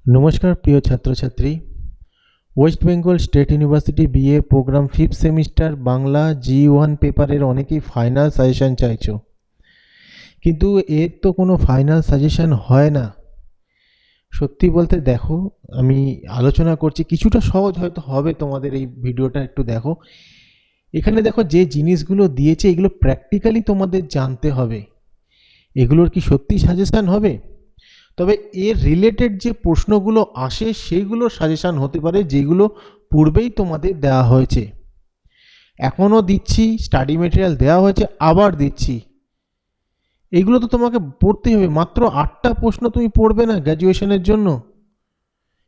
नमस्कार प्रिय छात्र छात्री। West Bengal state university BA programme 5th semester Bangla G1 पेपारेर अनेकेई फाइनल साजेशन चाइछो, किन्तु एर तो कोनो फाइनल साजेशन हय ना। सत्यि बोलते देखो आमी आलोचना करछि किछुटा सहज हयतो हबे तोमादेर एई भिडियोटा एकटु देखो। एखाने देखो जे जिनिसगुलो दियेछे एगुलो प्रैक्टिकली तोमादेर जानते हबे, एगुलोर कि सत्यि साजेशन हबे? তবে এর রিলেটেড যে প্রশ্নগুলো আসে সেইগুলো সাজেশন হতে পারে যেগুলো পূর্বেই তোমাদের দেওয়া হয়েছে, এখনও দিচ্ছি, স্টাডি মেটেরিয়াল দেওয়া হয়েছে, আবার দিচ্ছি। এইগুলো তো তোমাকে পড়তেই হবে। মাত্র 8টা প্রশ্ন তুমি পড়বে না গ্র্যাজুয়েশনের জন্য,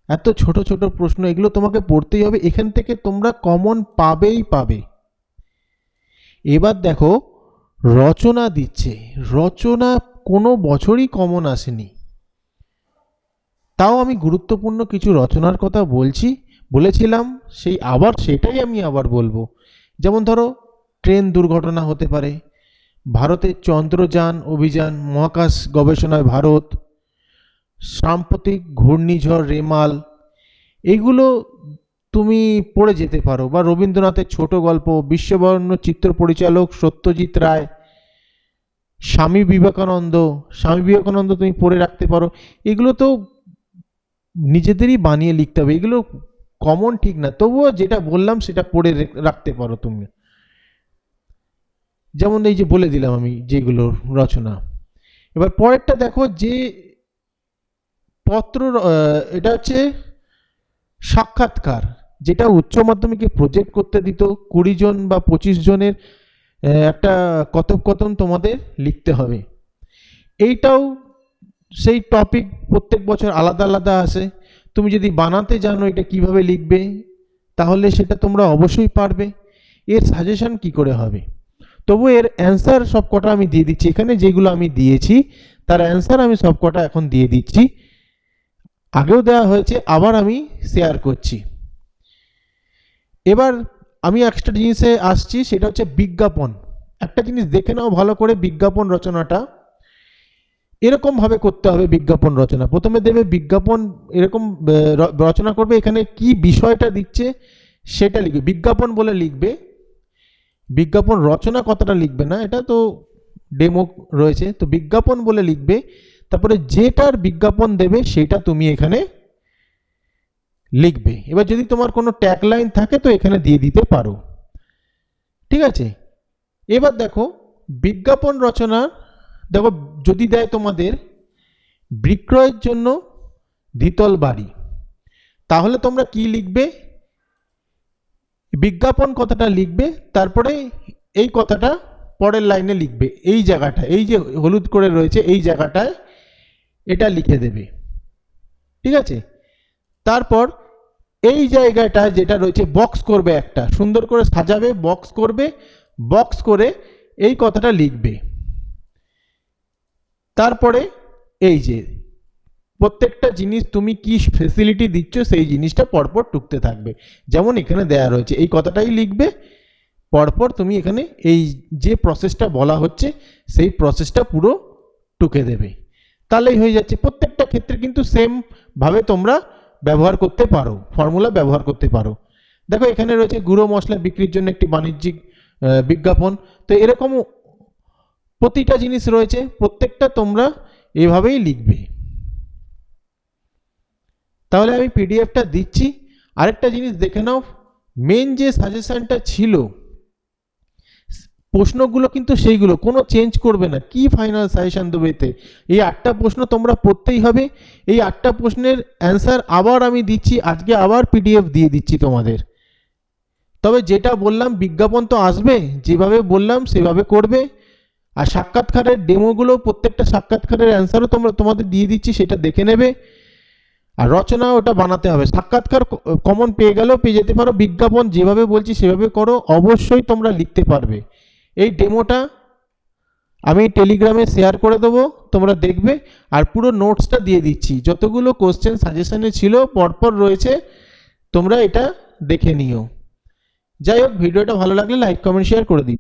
এত ছোট ছোট প্রশ্ন, এগুলো তোমাকে পড়তেই হবে। এখান থেকে তোমরা কমন পাবেই পাবে। এবার দেখো রচনা দিচ্ছে, রচনা কোনো বছরই কমন আসেনি, তাও আমি গুরুত্বপূর্ণ কিছু রচনার কথা বলেছিলাম, সেটাই আমি আবার বলবো। যেমন ধরো ট্রেন দুর্ঘটনা হতে পারে, ভারতের চন্দ্রযান অভিযান, মহাকাশ গবেষণায় ভারত, সাম্প্রতিক ঘূর্ণিঝড় রেমাল, এগুলো তুমি পড়ে যেতে পারো। বা রবীন্দ্রনাথের ছোট গল্প, বিশ্ববরেণ্য চিত্র পরিচালক সত্যজিৎ রায়, স্বামী বিবেকানন্দ তুমি পড়ে রাখতে পারো। এগুলো তো নিজেদেরই বানিয়ে লিখতে হবে, এগুলো কমন ঠিক না, তবুও যেটা বললাম সেটা পড়ে রাখতে পারো তুমি। যেমন এই যে বলে দিলাম আমি যেগুলো রচনা। এবার পরেরটা দেখো, যে পত্র, এটা হচ্ছে সাক্ষাৎকার, যেটা উচ্চ মাধ্যমিকে প্রজেক্ট করতে দিত। 20 জন বা 25 জনের একটা কথোপকথন তোমাদের লিখতে হবে। এইটাও সেই টপিক প্রত্যেক বছর আলাদা আলাদা আসে। তুমি যদি বানাতে জানো এটা কিভাবে লিখবে, তাহলে সেটা তোমরা অবশ্যই পারবে। এর সাজেশন কি করে হবে? তবু এর অ্যান্সার সব কটা আমি দিয়ে দিচ্ছি। এখানে যেগুলো আমি দিয়েছি তার অ্যান্সার আমি সব কটা এখন দিয়ে দিচ্ছি, আগেও দেওয়া হয়েছে, আবার আমি শেয়ার করছি। এবার আমি একটা জিনিসে আসছি, সেটা হচ্ছে বিজ্ঞাপন। একটা জিনিস দেখে নাও ভালো করে, বিজ্ঞাপন রচনাটা এরকম ভাবে করতে হবে। বিজ্ঞাপন রচনা প্রথমে দেবে, বিজ্ঞাপন এরকম রচনা করবে, এখানে কি বিষয়টা দিচ্ছে সেটা লিখবে, বিজ্ঞাপন বলে লিখবে। বিজ্ঞাপন রচনা কথাটা লিখবে না, এটা তো ডেমো রয়েছে, তো বিজ্ঞাপন বলে লিখবে। তারপরে যেটার বিজ্ঞাপন দেবে সেটা তুমি এখানে লিখবে। এবার যদি তোমার কোনো ট্যাগলাইন থাকে তো এখানে দিয়ে দিতে পারো, ঠিক আছে। এবার দেখো বিজ্ঞাপন রচনা, দেখো যদি দেয় তোমাদের বিক্রয়ের জন্য দ্বিতল বাড়ি, তাহলে তোমরা কি লিখবে? বিজ্ঞাপন কথাটা লিখবে, তারপরে এই কথাটা পরের লাইনে লিখবে, এই জায়গাটা, এই যে হলুদ করে রয়েছে এই জায়গাটায় এটা লিখে দেবে, ঠিক আছে। তারপর এই জায়গাটা যেটা রয়েছে বক্স করবে, একটা সুন্দর করে সাজাবে, বক্স করবে, বক্স করে এই কথাটা লিখবে। তারপরে এই যে প্রত্যেকটা জিনিস তুমি কি ফ্যাসিলিটি দিচ্ছ সেই জিনিসটা পরপর টুকতে থাকবে, যেমন এখানে দেয়া রয়েছে এই কথাটাই লিখবে, পরপর তুমি এখানে এই যে প্রসেসটা বলা হচ্ছে সেই প্রসেসটা পুরো টুকে দেবে, তাহলেই হয়ে যাচ্ছে। প্রত্যেকটা ক্ষেত্রে কিন্তু সেম ভাবে তোমরা ব্যবহার করতে পারো, ফর্মুলা ব্যবহার করতে পারো। দেখো এখানে রয়েছে গুঁড়ো মশলা বিক্রির জন্য একটি বাণিজ্যিক বিজ্ঞাপন, তো এরকম প্রতিটা জিনিস রয়েছে, প্রত্যেকটা তোমরা এভাবেই লিখবে। তাহলে আমি পিডিএফটা দিচ্ছি। আরেকটা জিনিস দেখে নাও, মেন যে সাজেশনটা ছিল প্রশ্নগুলো কিন্তু সেইগুলো কোনো চেঞ্জ করবে না। কি ফাইনাল সাজেশন দেবে এতে? এই 8টা প্রশ্ন তোমরা পড়তেই হবে। এই 8টা প্রশ্নের অ্যান্সার আবার আমি দিচ্ছি, আজকে আবার পিডিএফ দিয়ে দিচ্ছি তোমাদের। তবে যেটা বললাম বিজ্ঞাপন তো আসবে, যেভাবে বললাম সেভাবে করবে। আর সাক্ষাৎকারের ডেমোগুলো, প্রত্যেকটা সাক্ষাৎকারের অ্যান্সারও তোমাদের দিয়ে দিচ্ছি, সেটা দেখে নেবে। আর রচনা ওটা বানাতে হবে। সাক্ষাৎকার কমন পেয়ে গেলেও পেয়ে যেতে পারো, বিজ্ঞাপন যেভাবে বলছি সেভাবে করো, অবশ্যই তোমরা লিখতে পারবে। এই ডেমোটা আমি টেলিগ্রামে শেয়ার করে দেবো, তোমরা দেখবে। আর পুরো নোটসটা দিয়ে দিচ্ছি, যতগুলো কোশ্চেন সাজেশনে ছিল পরপর রয়েছে, তোমরা এটা দেখে নিও। যাই হোক, ভিডিওটা ভালো লাগলে লাইক কমেন্ট শেয়ার করে দিই।